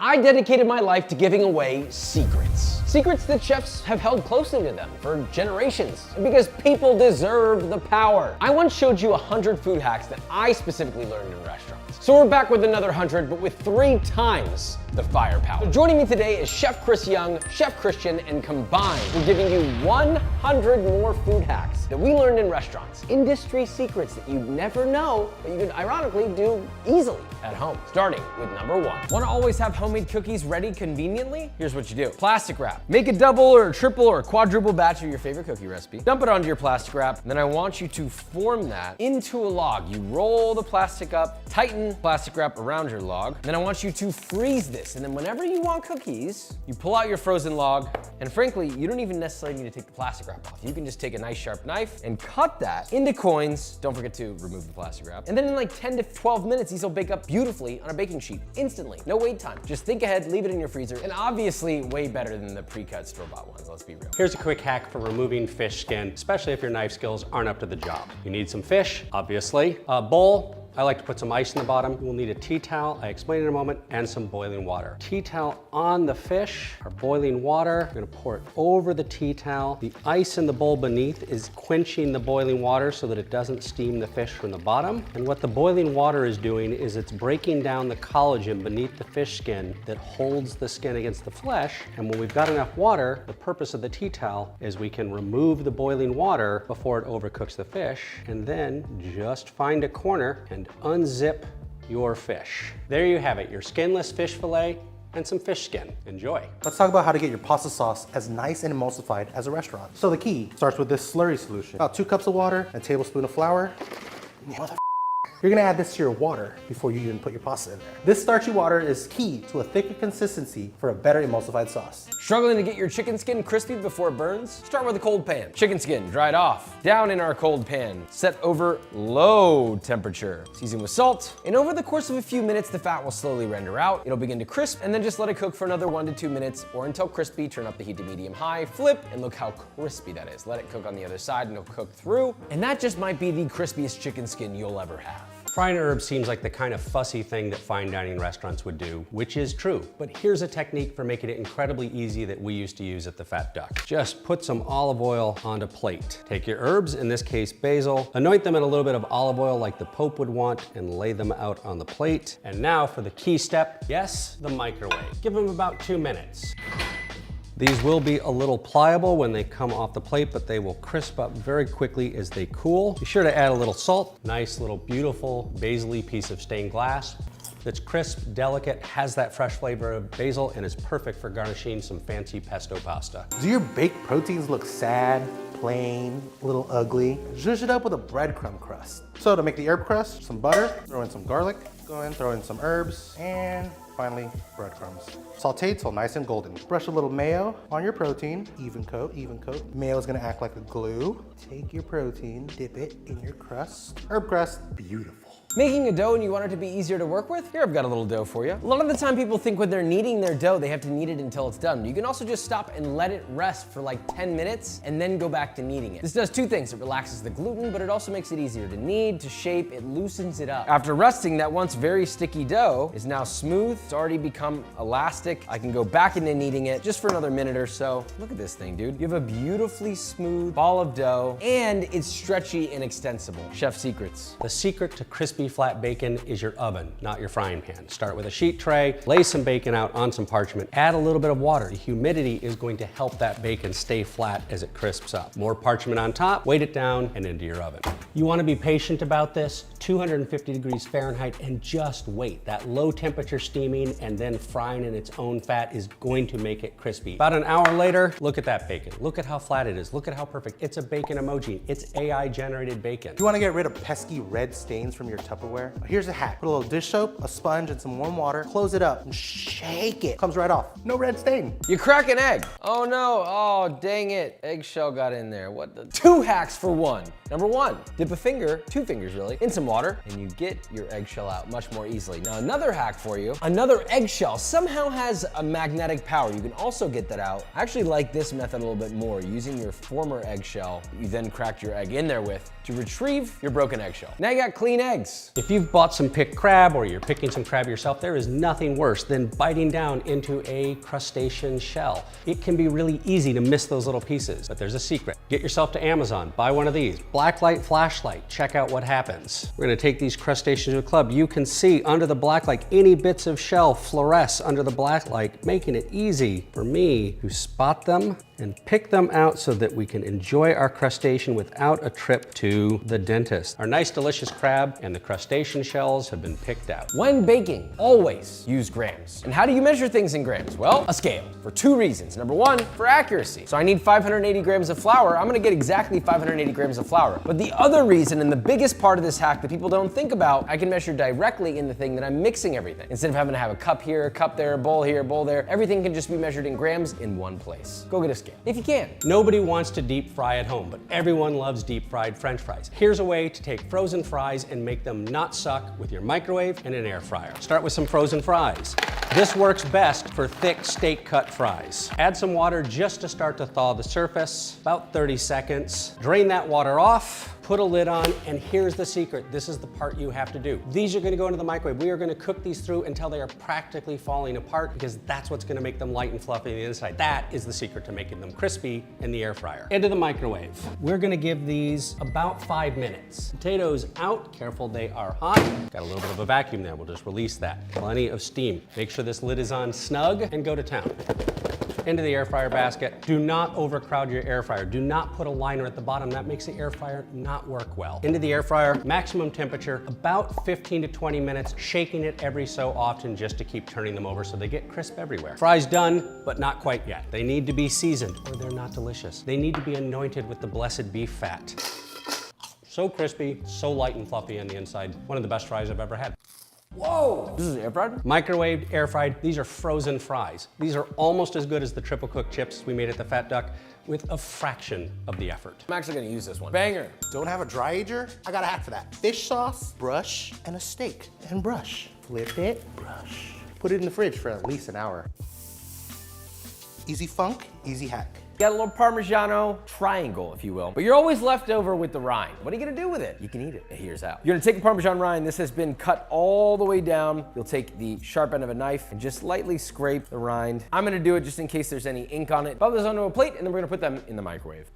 I dedicated my life to giving away secrets. Secrets that chefs have held closely to them for generations, because people deserve the power. I once showed you 100 food hacks that I specifically learned in restaurants. So we're back with another 100, but with 3 times the firepower. So joining me today is Chef Chris Young, Chef Christian, and combined, we're giving you 100 more food hacks that we learned in restaurants. Industry secrets that you'd never know, but you could ironically do easily at home. Starting with number 1. Want to always have homemade cookies ready conveniently? Here's what you do. Plastic wrap. Make a double or a triple or a quadruple batch of your favorite cookie recipe. Dump it onto your plastic wrap, and then I want you to form that into a log. You roll the plastic up, tighten plastic wrap around your log, and then I want you to freeze this. And then whenever you want cookies, you pull out your frozen log, and frankly, you don't even necessarily need to take the plastic wrap off. You can just take a nice sharp knife and cut that into coins. Don't forget to remove the plastic wrap. And then in like 10 to 12 minutes, these will bake up beautifully on a baking sheet, instantly. No wait time. Just think ahead, leave it in your freezer, and obviously way better than the pre-cut store-bought ones, let's be real. Here's a quick hack for removing fish skin, especially if your knife skills aren't up to the job. You need some fish, obviously, a bowl. I like to put some ice in the bottom. You will need a tea towel, I explain in a moment, and some boiling water. Tea towel on the fish, or boiling water. You're gonna pour it over the tea towel. The ice in the bowl beneath is quenching the boiling water so that it doesn't steam the fish from the bottom. And what the boiling water is doing is it's breaking down the collagen beneath the fish skin that holds the skin against the flesh. And when we've got enough water, the purpose of the tea towel is we can remove the boiling water before it overcooks the fish, and then just find a corner and unzip your fish. There you have it, your skinless fish fillet and some fish skin. Enjoy. Let's talk about how to get your pasta sauce as nice and emulsified as a restaurant. So the key starts with this slurry solution. About 2 cups of water, a tablespoon of flour. You're gonna add this to your water before you even put your pasta in there. This starchy water is key to a thicker consistency for a better emulsified sauce. Struggling to get your chicken skin crispy before it burns? Start with a cold pan. Chicken skin dried off. Down in our cold pan, set over low temperature. Season with salt, and over the course of a few minutes, the fat will slowly render out. It'll begin to crisp, and then just let it cook for another 1 to 2 minutes, or until crispy. Turn up the heat to medium-high, flip, and look how crispy that is. Let it cook on the other side, and it'll cook through. And that just might be the crispiest chicken skin you'll ever have. Frying herbs seems like the kind of fussy thing that fine dining restaurants would do, which is true. But here's a technique for making it incredibly easy that we used to use at the Fat Duck. Just put some olive oil on a plate. Take your herbs, in this case basil, anoint them in a little bit of olive oil like the Pope would want, and lay them out on the plate. And now for the key step, yes, the microwave. Give them about 2 minutes. These will be a little pliable when they come off the plate, but they will crisp up very quickly as they cool. Be sure to add a little salt. Nice little beautiful basil-y piece of stained glass. That's crisp, delicate, has that fresh flavor of basil, and is perfect for garnishing some fancy pesto pasta. Do your baked proteins look sad, plain, a little ugly? Zhuzh it up with a breadcrumb crust. So to make the herb crust, some butter, throw in some garlic, go in, throw in some herbs, and finally, breadcrumbs. Saute till nice and golden. Brush a little mayo on your protein. Even coat, even coat. Mayo is gonna act like a glue. Take your protein, dip it in your crust. Herb crust, beautiful. Making a dough and you want it to be easier to work with? Here, I've got a little dough for you. A lot of the time people think when they're kneading their dough, they have to knead it until it's done. You can also just stop and let it rest for like 10 minutes and then go back to kneading it. This does 2 things. It relaxes the gluten, but it also makes it easier to knead, to shape. It loosens it up. After resting, that once very sticky dough is now smooth. It's already become elastic. I can go back into kneading it just for another minute or so. Look at this thing, dude. You have a beautifully smooth ball of dough, and it's stretchy and extensible. Chef secrets. The secret to crispy flat bacon is your oven, not your frying pan. Start with a sheet tray, lay some bacon out on some parchment, add a little bit of water. The humidity is going to help that bacon stay flat as it crisps up. More parchment on top, weight it down, and into your oven. You want to be patient about this, 250 degrees Fahrenheit, and just wait. That low temperature steaming and then frying in its own fat is going to make it crispy. About an hour later, look at that bacon. Look at how flat it is. Look at how perfect. It's a bacon emoji. It's AI generated bacon. If you want to get rid of pesky red stains from your Tupperware, here's a hack. Put a little dish soap, a sponge, and some warm water, close it up, and shake it. Comes right off. No red stain. You crack an egg. Oh no, oh dang it. Eggshell got in there. What the? 2 hacks for 1. Number 1, dip a finger, 2 fingers really, in some water, and you get your eggshell out much more easily. Now another hack for you, another eggshell somehow has a magnetic power. You can also get that out. I actually like this method a little bit more, using your former eggshell you then cracked your egg in there with to retrieve your broken eggshell. Now you got clean eggs. Yes! If you've bought some picked crab or you're picking some crab yourself, there is nothing worse than biting down into a crustacean shell. It can be really easy to miss those little pieces, but there's a secret. Get yourself to Amazon, buy one of these. Blacklight flashlight, check out what happens. We're gonna take these crustaceans to a club. You can see under the blacklight, any bits of shell fluoresce under the blacklight, making it easy for me to spot them and pick them out so that we can enjoy our crustacean without a trip to the dentist. Our nice delicious crab and the crustacean shells have been picked out. When baking, always use grams. And how do you measure things in grams? Well, a scale, for 2 reasons. Number 1, for accuracy. So I need 580 grams of flour, I'm gonna get exactly 580 grams of flour. But the other reason, and the biggest part of this hack that people don't think about, I can measure directly in the thing that I'm mixing everything. Instead of having to have a cup here, a cup there, a bowl here, a bowl there, everything can just be measured in grams in one place. Go get a scale, if you can. Nobody wants to deep fry at home, but everyone loves deep fried French fries. Here's a way to take frozen fries and make them not suck with your microwave and an air fryer. Start with some frozen fries. This works best for thick steak cut fries. Add some water just to start to thaw the surface, about 30 seconds. Drain that water off, put a lid on, and here's the secret. This is the part you have to do. These are gonna go into the microwave. We are gonna cook these through until they are practically falling apart because that's what's gonna make them light and fluffy on the inside. That is the secret to making them crispy in the air fryer. Into the microwave. We're gonna give these about 5 minutes. Potatoes out, careful they are hot. Got a little bit of a vacuum there, we'll just release that. Plenty of steam. Make sure this lid is on snug and go to town. Into the air fryer basket. Do not overcrowd your air fryer. Do not put a liner at the bottom. That makes the air fryer not work well. Into the air fryer, maximum temperature, about 15 to 20 minutes, shaking it every so often just to keep turning them over so they get crisp everywhere. Fries done, but not quite yet. They need to be seasoned or they're not delicious. They need to be anointed with the blessed beef fat. So crispy, so light and fluffy on the inside. One of the best fries I've ever had. Whoa! This is air fried? Microwaved, air fried, these are frozen fries. These are almost as good as the triple cooked chips we made at the Fat Duck with a fraction of the effort. I'm actually gonna use this one. Banger. Don't have a dry ager? I got a hack for that. Fish sauce, brush, and a steak, and brush. Flip it, brush. Put it in the fridge for at least an hour. Easy funk, easy hack. Got a little Parmigiano triangle, if you will. But you're always left over with the rind. What are you gonna do with it? You can eat it. Here's how. You're gonna take the Parmesan rind. This has been cut all the way down. You'll take the sharp end of a knife and just lightly scrape the rind. I'm gonna do it just in case there's any ink on it. Pop those onto a plate, and then we're gonna put them in the microwave.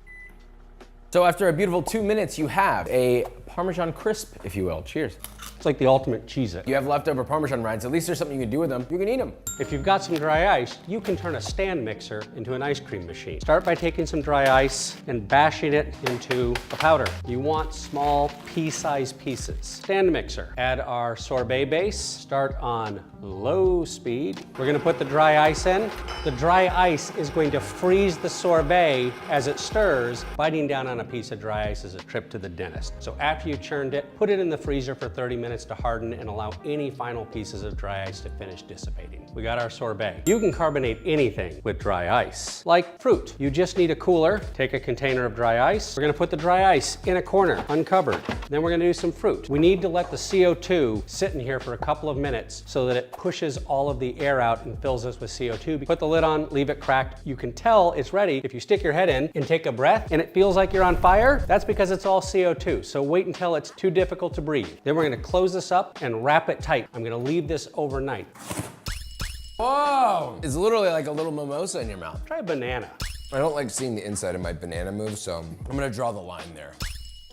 So after a beautiful 2 minutes, you have a Parmesan crisp, if you will. Cheers. It's like the ultimate Cheez-It. You have leftover Parmesan rinds. At least there's something you can do with them. You can eat them. If you've got some dry ice, you can turn a stand mixer into an ice cream machine. Start by taking some dry ice and bashing it into a powder. You want small pea-sized pieces. Stand mixer. Add our sorbet base. Start on low speed. We're gonna put the dry ice in. The dry ice is going to freeze the sorbet as it stirs. Biting down on a piece of dry ice is a trip to the dentist. So after you churned it, put it in the freezer for 30 minutes to harden and allow any final pieces of dry ice to finish dissipating. We got our sorbet. You can carbonate anything with dry ice, like fruit. You just need a cooler. Take a container of dry ice. We're gonna put the dry ice in a corner, uncovered. Then we're gonna do some fruit. We need to let the CO2 sit in here for a couple of minutes so that it pushes all of the air out and fills us with CO2. Put the lid on, leave it cracked. You can tell it's ready if you stick your head in and take a breath and it feels like you're on fire. That's because it's all CO2. So wait until it's too difficult to breathe. Then we're gonna close this up and wrap it tight. I'm gonna leave this overnight. Whoa! It's literally like a little mimosa in your mouth. Try a banana. I don't like seeing the inside of my banana move, so I'm gonna draw the line there.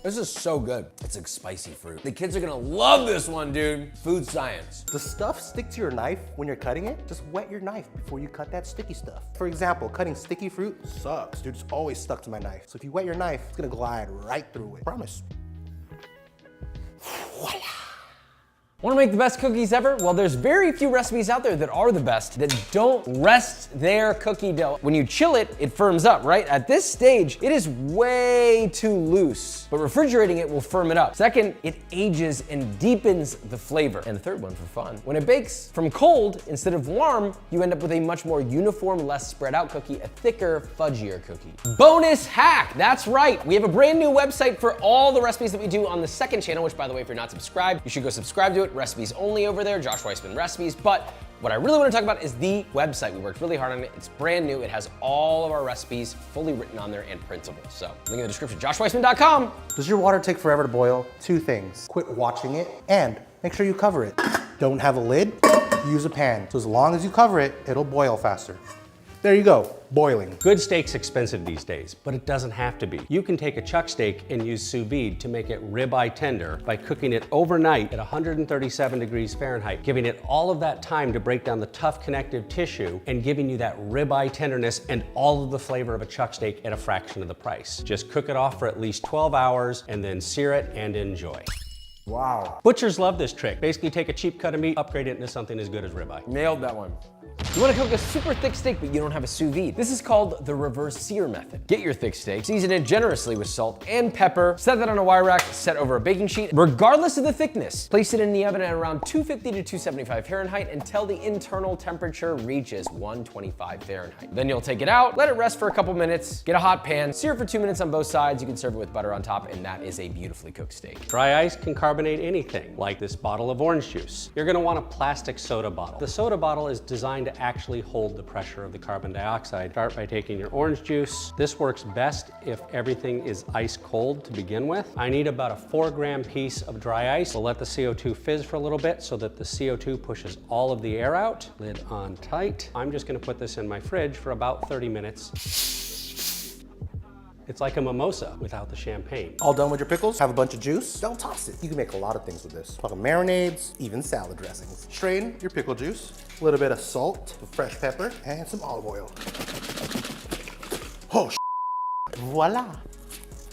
This is so good. It's like spicy fruit. The kids are gonna love this one, dude. Food science. Does stuff stick to your knife when you're cutting it? Just wet your knife before you cut that sticky stuff. For example, cutting sticky fruit sucks, dude. It's always stuck to my knife. So if you wet your knife, it's gonna glide right through it. Promise. Voila. Want to make the best cookies ever? Well, there's very few recipes out there that are the best that don't rest their cookie dough. When you chill it, it firms up, right? At this stage, it is way too loose, but refrigerating it will firm it up. Second, it ages and deepens the flavor. And the third one for fun, when it bakes from cold instead of warm, you end up with a much more uniform, less spread out cookie, a thicker, fudgier cookie. Bonus hack, that's right. We have a brand new website for all the recipes that we do on the second channel, which by the way, if you're not subscribed, you should go subscribe to it. Recipes only over there, Josh Weissman Recipes. But What I really want to talk about is the website. We worked really hard on it. It's brand new. It has all of our recipes fully written on there and printable. So link in the description, joshweissman.com. Does your water take forever to boil? 2 things. Quit watching it and make sure you cover it. Don't have a lid? Use a pan. So as long as you cover it, it'll boil faster. There you go, boiling. Good steak's expensive these days, but it doesn't have to be. You can take a chuck steak and use sous vide to make it ribeye tender by cooking it overnight at 137 degrees Fahrenheit, giving it all of that time to break down the tough connective tissue and giving you that ribeye tenderness and all of the flavor of a chuck steak at a fraction of the price. Just cook it off for at least 12 hours and then sear it and enjoy. Wow. Butchers love this trick. Basically take a cheap cut of meat, upgrade it into something as good as ribeye. Nailed that one. You want to cook a super thick steak, but you don't have a sous vide. This is called the reverse sear method. Get your thick steak, season it generously with salt and pepper, set that on a wire rack, set over a baking sheet, regardless of the thickness. Place it in the oven at around 250 to 275 Fahrenheit until the internal temperature reaches 125 Fahrenheit. Then you'll take it out, let it rest for a couple minutes, get a hot pan, sear it for 2 minutes on both sides. You can serve it with butter on top, and that is a beautifully cooked steak. Dry ice can carbonate anything, like this bottle of orange juice. You're gonna want a plastic soda bottle. The soda bottle is designed to actually hold the pressure of the carbon dioxide. Start by taking your orange juice. This works best if everything is ice cold to begin with. I need about a 4-gram piece of dry ice. We'll let the CO2 fizz for a little bit so that the CO2 pushes all of the air out. Lid on tight. I'm just gonna put this in my fridge for about 30 minutes. It's like a mimosa without the champagne. All done with your pickles? Have a bunch of juice? Don't toss it. You can make a lot of things with this. Talking marinades, even salad dressings. Strain your pickle juice, a little bit of salt, some fresh pepper, and some olive oil. Oh, voila.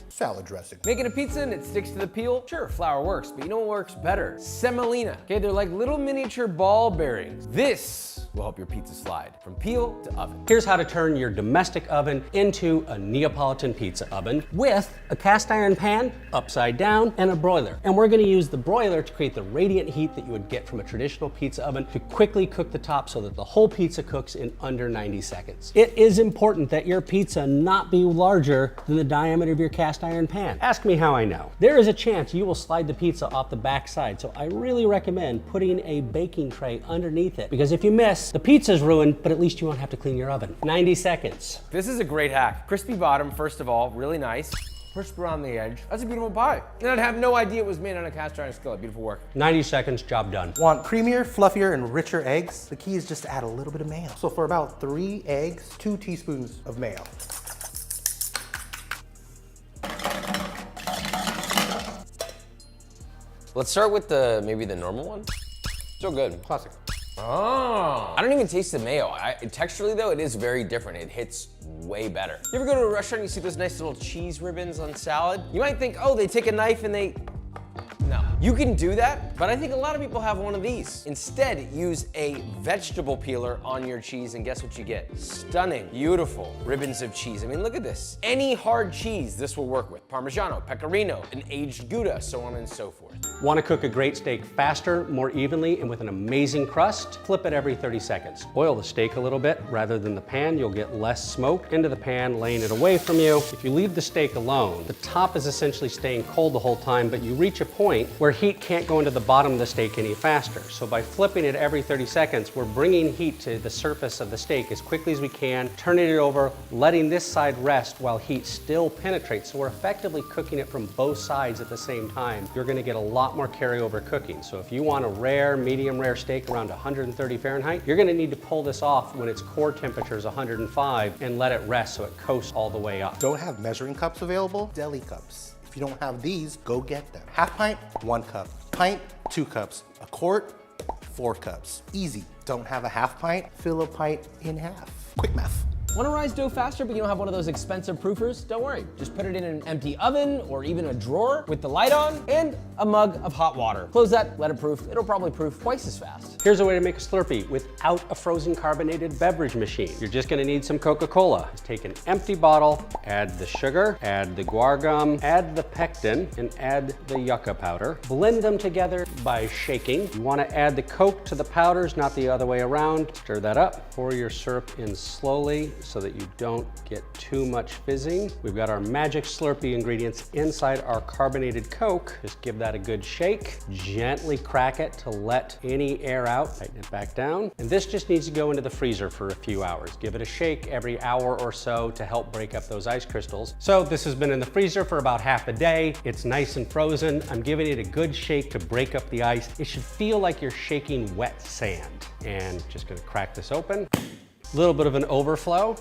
Salad dressing. Making a pizza and it sticks to the peel? Sure, flour works, but you know what works better? Semolina. Okay, they're like little miniature ball bearings. This will help your pizza slide from peel to oven. Here's how to turn your domestic oven into a Neapolitan pizza oven with a cast iron pan, upside down, and a broiler. And we're gonna use the broiler to create the radiant heat that you would get from a traditional pizza oven to quickly cook the top so that the whole pizza cooks in under 90 seconds. It is important that your pizza not be larger than the diameter of your cast iron pan. Ask me how I know. There is a chance you will slide the pizza off the back side, so I really recommend putting a baking tray underneath it, because if you miss, the pizza's ruined, but at least you won't have to clean your oven. 90 seconds. This is a great hack. Crispy bottom, first of all, really nice. Crisp around the edge. That's a beautiful pie. And I'd have no idea it was made on a cast iron skillet. Beautiful work. 90 seconds, job done. Want creamier, fluffier, and richer eggs? The key is just to add a little bit of mayo. So for about 3 eggs, 2 teaspoons of mayo. Let's start with maybe the normal one. Still good. Classic. Oh, I don't even taste the mayo. Texturally though, it is very different. It hits way better. You ever go to a restaurant and you see those nice little cheese ribbons on salad? You might think, oh, they take a knife and they... No. You can do that, but I think a lot of people have one of these. Instead, use a vegetable peeler on your cheese and guess what you get? Stunning, beautiful ribbons of cheese. I mean, look at this. Any hard cheese this will work with. Parmigiano, Pecorino, an aged Gouda, so on and so forth. Want to cook a great steak faster, more evenly, and with an amazing crust? Flip it every 30 seconds. Oil the steak a little bit rather than the pan. You'll get less smoke into the pan, laying it away from you. If you leave the steak alone, the top is essentially staying cold the whole time, but you reach a point where heat can't go into the bottom of the steak any faster. So by flipping it every 30 seconds, we're bringing heat to the surface of the steak as quickly as we can, turning it over, letting this side rest while heat still penetrates. So we're effectively cooking it from both sides at the same time. You're gonna get a lot more carryover cooking. So if you want a rare, medium rare steak around 130 Fahrenheit, you're gonna need to pull this off when its core temperature is 105 and let it rest so it coasts all the way up. Don't have measuring cups available? Deli cups. If you don't have these, go get them. Half pint, 1 cup. Pint, 2 cups. A quart, 4 cups. Easy. Don't have a half pint? Fill a pint in half. Quick math. Want to rise dough faster, but you don't have one of those expensive proofers? Don't worry, just put it in an empty oven or even a drawer with the light on and a mug of hot water. Close that, let it proof. It'll probably proof twice as fast. Here's a way to make a Slurpee without a frozen carbonated beverage machine. You're just gonna need some Coca-Cola. Just take an empty bottle, add the sugar, add the guar gum, add the pectin, and add the yucca powder. Blend them together by shaking. You wanna add the Coke to the powders, not the other way around. Stir that up, pour your syrup in slowly, so that you don't get too much fizzing. We've got our magic Slurpee ingredients inside our carbonated Coke. Just give that a good shake. Gently crack it to let any air out. Tighten it back down. And this just needs to go into the freezer for a few hours. Give it a shake every hour or so to help break up those ice crystals. So this has been in the freezer for about half a day. It's nice and frozen. I'm giving it a good shake to break up the ice. It should feel like you're shaking wet sand. And just gonna crack this open. A little bit of an overflow.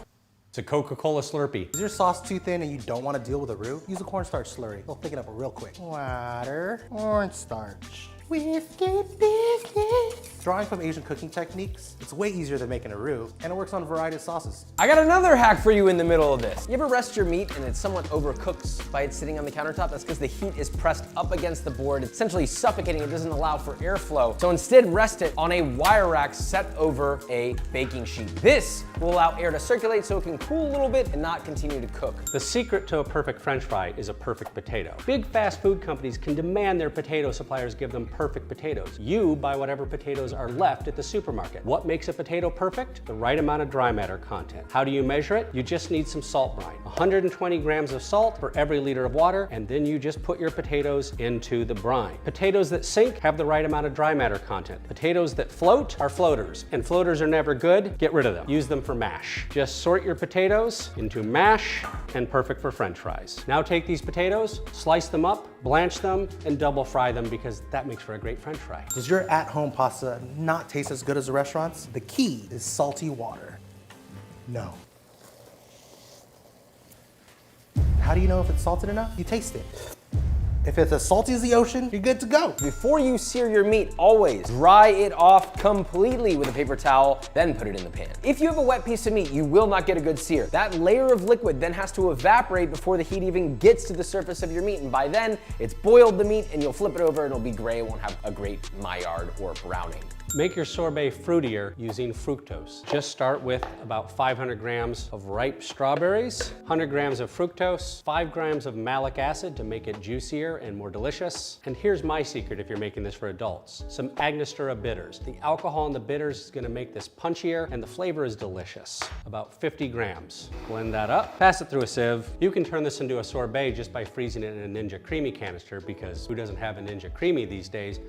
It's a Coca-Cola Slurpee. Is your sauce too thin and you don't want to deal with a roux? Use a cornstarch slurry. It'll thicken up real quick. Water, cornstarch. Whiskey business. Drawing from Asian cooking techniques, it's way easier than making a roux, and it works on a variety of sauces. I got another hack for you in the middle of this. You ever rest your meat and it somewhat overcooks by it sitting on the countertop? That's because the heat is pressed up against the board, essentially suffocating. It doesn't allow for airflow. So instead, rest it on a wire rack set over a baking sheet. This will allow air to circulate so it can cool a little bit and not continue to cook. The secret to a perfect French fry is a perfect potato. Big fast food companies can demand their potato suppliers give them perfect potatoes. You buy whatever potatoes are left at the supermarket. What makes a potato perfect? The right amount of dry matter content. How do you measure it? You just need some salt brine. 120 grams of salt for every liter of water, and then you just put your potatoes into the brine. Potatoes that sink have the right amount of dry matter content. Potatoes that float are floaters, and floaters are never good. Get rid of them. Use them for mash. Just sort your potatoes into mash and perfect for French fries. Now take these potatoes, slice them up, blanch them, and double fry them because that makes for a great French fry. Does your at-home pasta not taste as good as the restaurants? The key is salty water. No. How do you know if it's salted enough? You taste it. If it's as salty as the ocean, you're good to go. Before you sear your meat, always dry it off completely with a paper towel, then put it in the pan. If you have a wet piece of meat, you will not get a good sear. That layer of liquid then has to evaporate before the heat even gets to the surface of your meat, and by then, it's boiled the meat and you'll flip it over and it'll be gray, it won't have a great Maillard or browning. Make your sorbet fruitier using fructose. Just start with about 500 grams of ripe strawberries, 100 grams of fructose, 5 grams of malic acid to make it juicier and more delicious. And here's my secret if you're making this for adults. Some Angostura bitters. The alcohol in the bitters is gonna make this punchier and the flavor is delicious. About 50 grams. Blend that up, pass it through a sieve. You can turn this into a sorbet just by freezing it in a Ninja Creamy canister because who doesn't have a Ninja Creamy these days?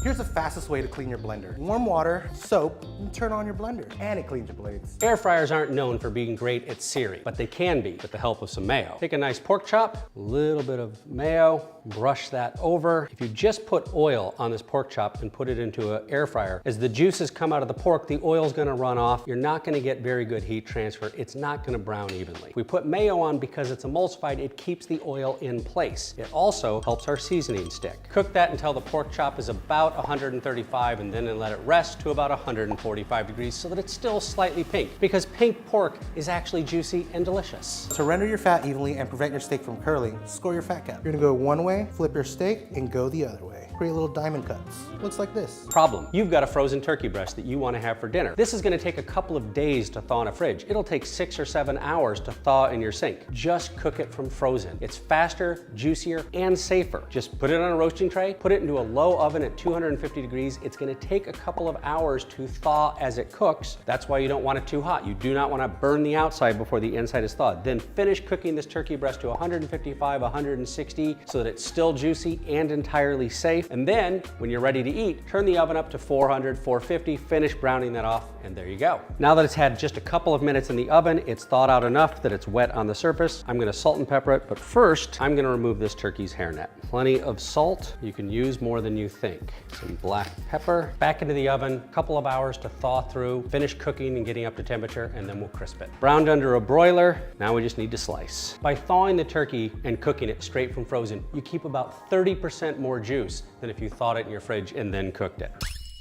Here's the fastest way to clean your blender. Warm water, soap, and turn on your blender. And it cleans your blades. Air fryers aren't known for being great at searing, but they can be with the help of some mayo. Take a nice pork chop, a little bit of mayo, brush that over. If you just put oil on this pork chop and put it into an air fryer, as the juices come out of the pork, the oil's gonna run off. You're not gonna get very good heat transfer. It's not gonna brown evenly. We put mayo on because it's emulsified. It keeps the oil in place. It also helps our seasoning stick. Cook that until the pork chop is about 135 and then let it rest to about 145 degrees so that it's still slightly pink because pink pork is actually juicy and delicious. To render your fat evenly and prevent your steak from curling, score your fat cap. You're gonna go one way, flip your steak, and go the other way. Create little diamond cuts. Looks like this. Problem, you've got a frozen turkey breast that you want to have for dinner. This is going to take a couple of days to thaw in a fridge. It'll take 6 or 7 hours to thaw in your sink. Just cook it from frozen. It's faster, juicier, and safer. Just put it on a roasting tray, put it into a low oven at 250 degrees. It's going to take a couple of hours to thaw as it cooks. That's why you don't want it too hot. You do not want to burn the outside before the inside is thawed. Then finish cooking this turkey breast to 155, 160 so that it's still juicy and entirely safe. And then, when you're ready to eat, turn the oven up to 400, 450, finish browning that off, and there you go. Now that it's had just a couple of minutes in the oven, it's thawed out enough that it's wet on the surface. I'm gonna salt and pepper it, but first, I'm gonna remove this turkey's hairnet. Plenty of salt. You can use more than you think. Some black pepper. Back into the oven, a couple of hours to thaw through, finish cooking and getting up to temperature, and then we'll crisp it. Browned under a broiler, now we just need to slice. By thawing the turkey and cooking it straight from frozen, you keep about 30% more juice than if you thawed it in your fridge and then cooked it.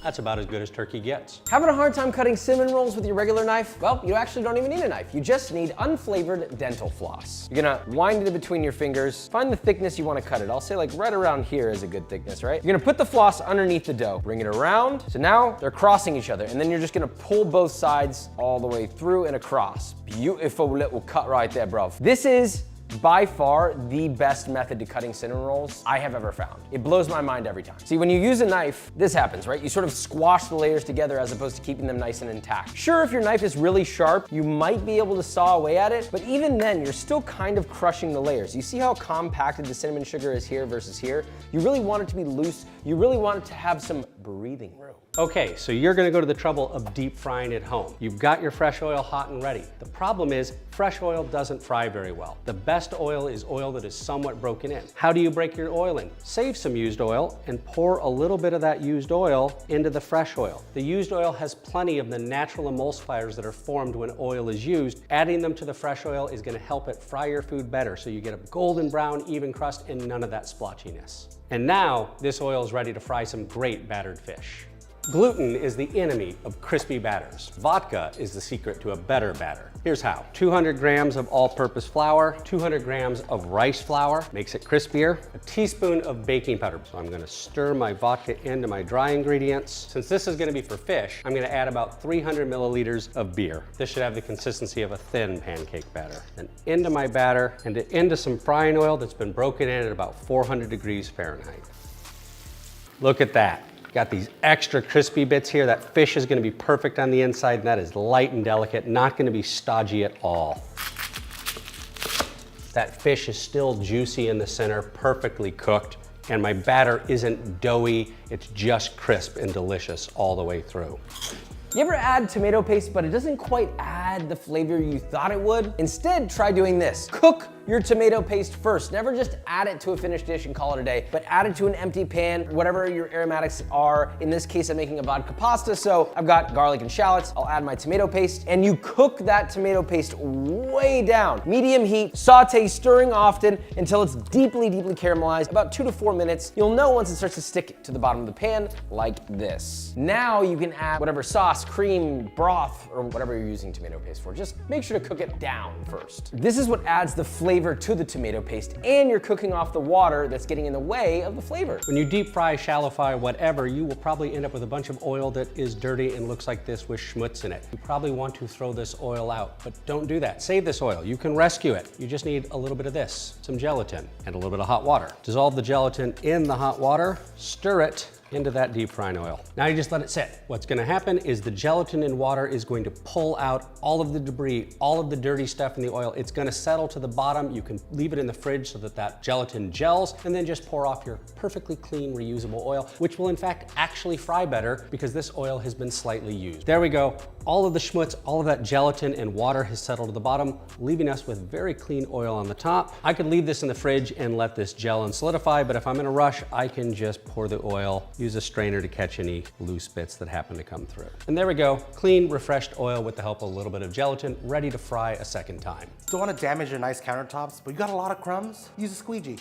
That's about as good as turkey gets. Having a hard time cutting cinnamon rolls with your regular knife? Well, you actually don't even need a knife. You just need unflavored dental floss. You're gonna wind it in between your fingers, find the thickness you wanna cut it. I'll say like right around here is a good thickness, right? You're gonna put the floss underneath the dough, bring it around. So now they're crossing each other, and then you're just gonna pull both sides all the way through and across. Beautiful little cut right there, bro. This is by far the best method to cutting cinnamon rolls I have ever found. It blows my mind every time. See, when you use a knife, this happens, right? You sort of squash the layers together as opposed to keeping them nice and intact. Sure, if your knife is really sharp, you might be able to saw away at it, but even then, you're still kind of crushing the layers. You see how compacted the cinnamon sugar is here versus here? You really want it to be loose. You really want it to have some breathing room. Okay, so you're gonna go to the trouble of deep frying at home. You've got your fresh oil hot and ready. The problem is, fresh oil doesn't fry very well. The best oil is oil that is somewhat broken in. How do you break your oil in? Save some used oil and pour a little bit of that used oil into the fresh oil. The used oil has plenty of the natural emulsifiers that are formed when oil is used. Adding them to the fresh oil is gonna help it fry your food better, so you get a golden brown, even crust and none of that splotchiness. And now, this oil is ready to fry some great battered fish. Gluten is the enemy of crispy batters. Vodka is the secret to a better batter. Here's how. 200 grams of all-purpose flour, 200 grams of rice flour, makes it crispier, a teaspoon of baking powder. So I'm gonna stir my vodka into my dry ingredients. Since this is gonna be for fish, I'm gonna add about 300 milliliters of beer. This should have the consistency of a thin pancake batter. Then into my batter and into some frying oil that's been broken in at about 400 degrees Fahrenheit. Look at that. Got these extra crispy bits here. That fish is gonna be perfect on the inside, and that is light and delicate, not gonna be stodgy at all. That fish is still juicy in the center, perfectly cooked, and my batter isn't doughy, it's just crisp and delicious all the way through. You ever add tomato paste, but it doesn't quite add the flavor you thought it would? Instead, try doing this. Cook your tomato paste first. Never just add it to a finished dish and call it a day, but add it to an empty pan, whatever your aromatics are. In this case, I'm making a vodka pasta, so I've got garlic and shallots. I'll add my tomato paste, and you cook that tomato paste way down. Medium heat, saute, stirring often until it's deeply, deeply caramelized, about 2 to 4 minutes. You'll know once it starts to stick to the bottom of the pan, like this. Now you can add whatever sauce, cream, broth, or whatever you're using tomato paste for. Just make sure to cook it down first. This is what adds the flavor to the tomato paste, and you're cooking off the water that's getting in the way of the flavor. When you deep fry, shallow fry, whatever, you will probably end up with a bunch of oil that is dirty and looks like this with schmutz in it. You probably want to throw this oil out, but don't do that. Save this oil. You can rescue it. You just need a little bit of this, some gelatin, and a little bit of hot water. Dissolve the gelatin in the hot water, stir it into that deep frying oil. Now you just let it sit. What's gonna happen is the gelatin in water is going to pull out all of the debris, all of the dirty stuff in the oil. It's gonna settle to the bottom. You can leave it in the fridge so that that gelatin gels, and then just pour off your perfectly clean, reusable oil, which will in fact actually fry better because this oil has been slightly used. There we go. All of the schmutz, all of that gelatin and water has settled to the bottom, leaving us with very clean oil on the top. I could leave this in the fridge and let this gel and solidify, but if I'm in a rush, I can just pour the oil, use a strainer to catch any loose bits that happen to come through. And there we go, clean, refreshed oil with the help of a little bit of gelatin, ready to fry a second time. Don't want to damage your nice countertops, but you got a lot of crumbs? Use a squeegee.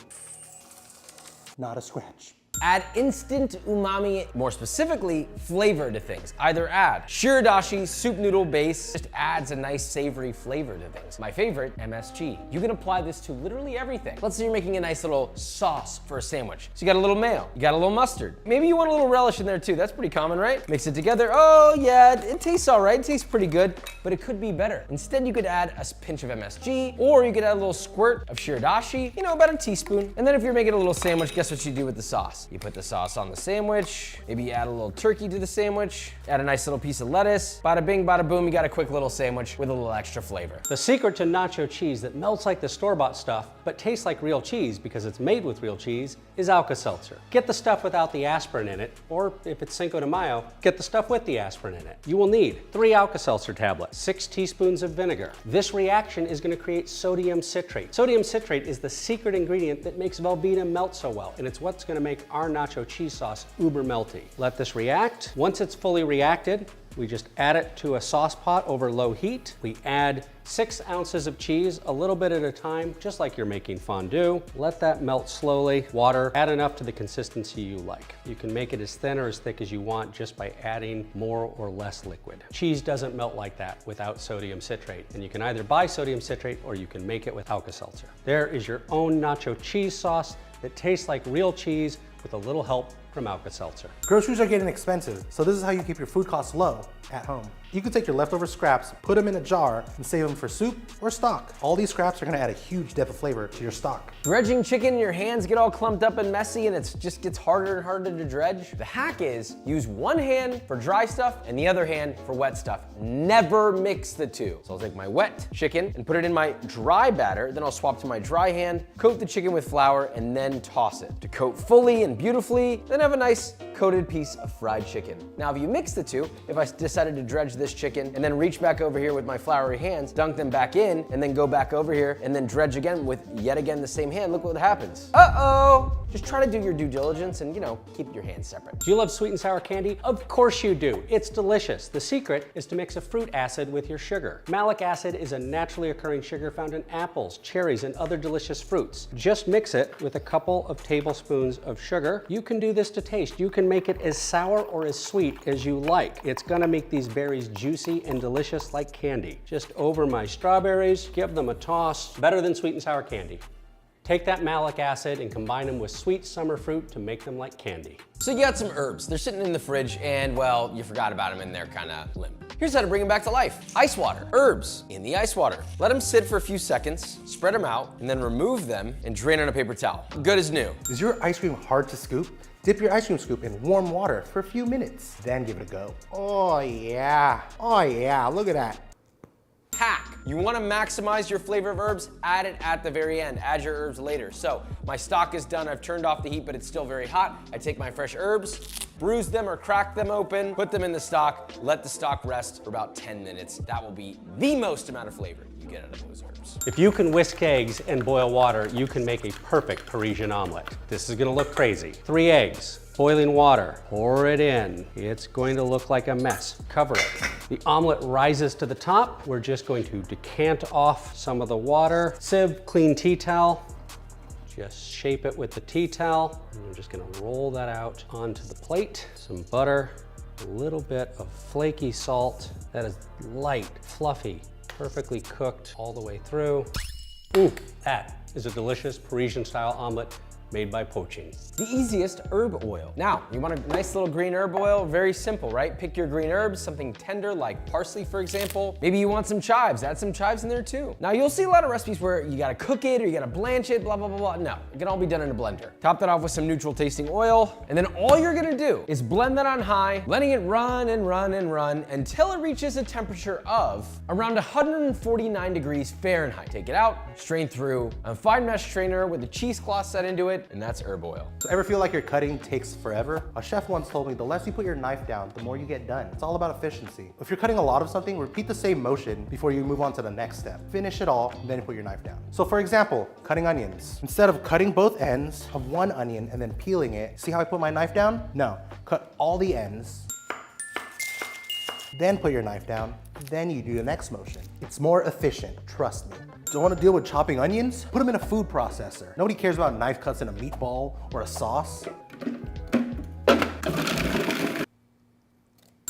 Not a scratch. Add instant umami, more specifically, flavor to things. Either add shiradashi soup noodle base, just adds a nice savory flavor to things. My favorite, MSG. You can apply this to literally everything. Let's say you're making a nice little sauce for a sandwich. So you got a little mayo, you got a little mustard. Maybe you want a little relish in there too. That's pretty common, right? Mix it together. Oh yeah, it tastes all right. It tastes pretty good, but it could be better. Instead, you could add a pinch of MSG, or you could add a little squirt of shiradashi, you know, about a teaspoon. And then if you're making a little sandwich, guess what you do with the sauce? You put the sauce on the sandwich, maybe you add a little turkey to the sandwich, add a nice little piece of lettuce, bada bing, bada boom, you got a quick little sandwich with a little extra flavor. The secret to nacho cheese that melts like the store-bought stuff, but tastes like real cheese because it's made with real cheese, is Alka-Seltzer. Get the stuff without the aspirin in it, or if it's Cinco de Mayo, get the stuff with the aspirin in it. You will need 3 Alka-Seltzer tablets, 6 teaspoons of vinegar. This reaction is gonna create sodium citrate. Sodium citrate is the secret ingredient that makes Velveeta melt so well, and it's what's gonna make our nacho cheese sauce uber melty. Let this react. Once it's fully reacted, we just add it to a sauce pot over low heat. We add 6 ounces of cheese, a little bit at a time, just like you're making fondue. Let that melt slowly. Water, add enough to the consistency you like. You can make it as thin or as thick as you want just by adding more or less liquid. Cheese doesn't melt like that without sodium citrate, and you can either buy sodium citrate or you can make it with Alka-Seltzer. There is your own nacho cheese sauce that tastes like real cheese with a little help from Alka-Seltzer. Groceries are getting expensive, so this is how you keep your food costs low at home. You can take your leftover scraps, put them in a jar, and save them for soup or stock. All these scraps are gonna add a huge depth of flavor to your stock. Dredging chicken, your hands get all clumped up and messy and it just gets harder and harder to dredge. The hack is use one hand for dry stuff and the other hand for wet stuff. Never mix the two. So I'll take my wet chicken and put it in my dry batter, then I'll swap to my dry hand, coat the chicken with flour, and then toss it. To coat fully and beautifully, then have a nice coated piece of fried chicken. Now, if you mix the two, if I decided to dredge this chicken and then reach back over here with my floury hands, dunk them back in, and then go back over here and then dredge again with yet again the same hand, look what happens. Uh-oh! Just try to do your due diligence and, keep your hands separate. Do you love sweet and sour candy? Of course you do. It's delicious. The secret is to mix a fruit acid with your sugar. Malic acid is a naturally occurring sugar found in apples, cherries, and other delicious fruits. Just mix it with a couple of tablespoons of sugar. You can do this to taste. You can make it as sour or as sweet as you like. It's gonna make these berries juicy and delicious like candy. Just over my strawberries, give them a toss. Better than sweet and sour candy. Take that malic acid and combine them with sweet summer fruit to make them like candy. So you got some herbs. They're sitting in the fridge and, well, you forgot about them and they're kind of limp. Here's how to bring them back to life. Ice water. Herbs in the ice water. Let them sit for a few seconds, spread them out, and then remove them and drain on a paper towel. Good as new. Is your ice cream hard to scoop? Dip your ice cream scoop in warm water for a few minutes, then give it a go. Oh yeah, look at that. Hack. You want to maximize your flavor of herbs, add it at the very end. Add your herbs later. So my stock is done. I've turned off the heat, but it's still very hot. I take my fresh herbs, bruise them or crack them open, put them in the stock, let the stock rest for about 10 minutes. That will be the most amount of flavor you get out of those herbs. If you can whisk eggs and boil water, you can make a perfect Parisian omelet. This is gonna look crazy. 3 eggs. Boiling water, pour it in. It's going to look like a mess. Cover it. The omelet rises to the top. We're just going to decant off some of the water. Sieve, clean tea towel. Just shape it with the tea towel. And we're just gonna roll that out onto the plate. Some butter, a little bit of flaky salt. That is light, fluffy, perfectly cooked all the way through. Ooh, that is a delicious Parisian style omelet made by poaching. The easiest herb oil. Now, you want a nice little green herb oil? Very simple, right? Pick your green herbs, something tender like parsley, for example. Maybe you want some chives, add some chives in there too. Now, you'll see a lot of recipes where you gotta cook it or you gotta blanch it, blah, blah, blah, blah. No, it can all be done in a blender. Top that off with some neutral tasting oil, and then all you're gonna do is blend that on high, letting it run and run and run until it reaches a temperature of around 149 degrees Fahrenheit. Take it out, strain through a fine mesh strainer with a cheesecloth set into it, and that's herb oil. So ever feel like your cutting takes forever? A chef once told me the less you put your knife down, the more you get done. It's all about efficiency. If you're cutting a lot of something, repeat the same motion before you move on to the next step. Finish it all, then put your knife down. So for example, cutting onions. Instead of cutting both ends of one onion and then peeling it, see how I put my knife down? No, cut all the ends, then put your knife down, then you do the next motion. It's more efficient, trust me. Don't want to deal with chopping onions? Put them in a food processor. Nobody cares about knife cuts in a meatball or a sauce.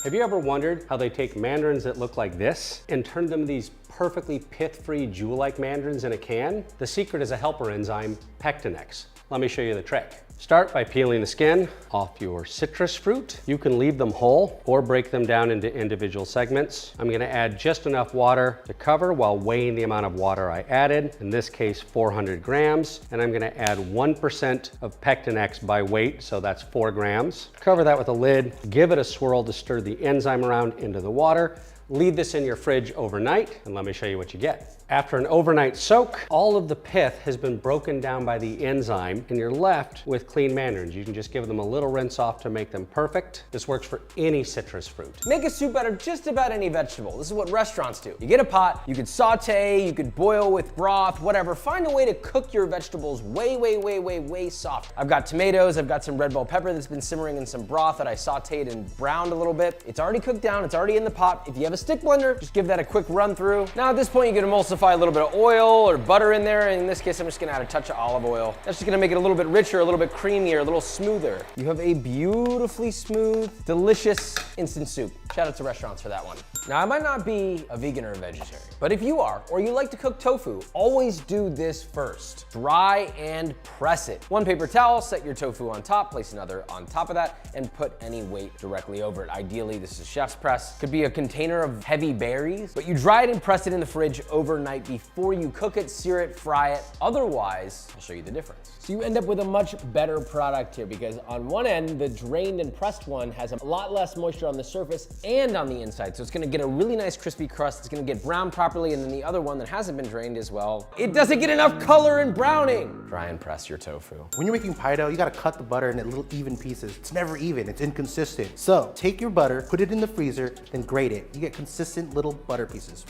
Have you ever wondered how they take mandarins that look like this and turn them these perfectly pith-free jewel-like mandarins in a can? The secret is a helper enzyme, Pectinex. Let me show you the trick. Start by peeling the skin off your citrus fruit. You can leave them whole or break them down into individual segments. I'm gonna add just enough water to cover while weighing the amount of water I added, in this case 400 grams, and I'm gonna add 1% of Pectinex by weight, so that's 4 grams. Cover that with a lid, give it a swirl to stir the enzyme around into the water. Leave this in your fridge overnight, and let me show you what you get. After an overnight soak, all of the pith has been broken down by the enzyme, and you're left with clean mandarins. You can just give them a little rinse off to make them perfect. This works for any citrus fruit. Make a soup out of just about any vegetable. This is what restaurants do. You get a pot, you could saute, you could boil with broth, whatever. Find a way to cook your vegetables way soft. I've got tomatoes, I've got some red bell pepper that's been simmering in some broth that I sauteed and browned a little bit. It's already cooked down, it's already in the pot. If you have a stick blender, just give that a quick run through. Now at this point, you can emulsify a little bit of oil or butter in there. In this case, I'm just gonna add a touch of olive oil. That's just gonna make it a little bit richer, a little bit creamier, a little smoother. You have a beautifully smooth, delicious instant soup. Shout out to restaurants for that one. Now, I might not be a vegan or a vegetarian, but if you are, or you like to cook tofu, always do this first. Dry and press it. One paper towel, set your tofu on top, place another on top of that, and put any weight directly over it. Ideally, this is chef's press. Could be a container of heavy berries, but you dry it and press it in the fridge overnight before you cook it, sear it, fry it. Otherwise, I'll show you the difference. So you end up with a much better product here because on one end, the drained and pressed one has a lot less moisture on the surface and on the inside. So it's gonna get a really nice crispy crust. It's gonna get browned properly, and then the other one that hasn't been drained as well, it doesn't get enough color and browning. Dry and press your tofu. When you're making pie dough, you gotta cut the butter into little even pieces. It's never even, it's inconsistent. So take your butter, put it in the freezer, then grate it. You get consistent little butter pieces.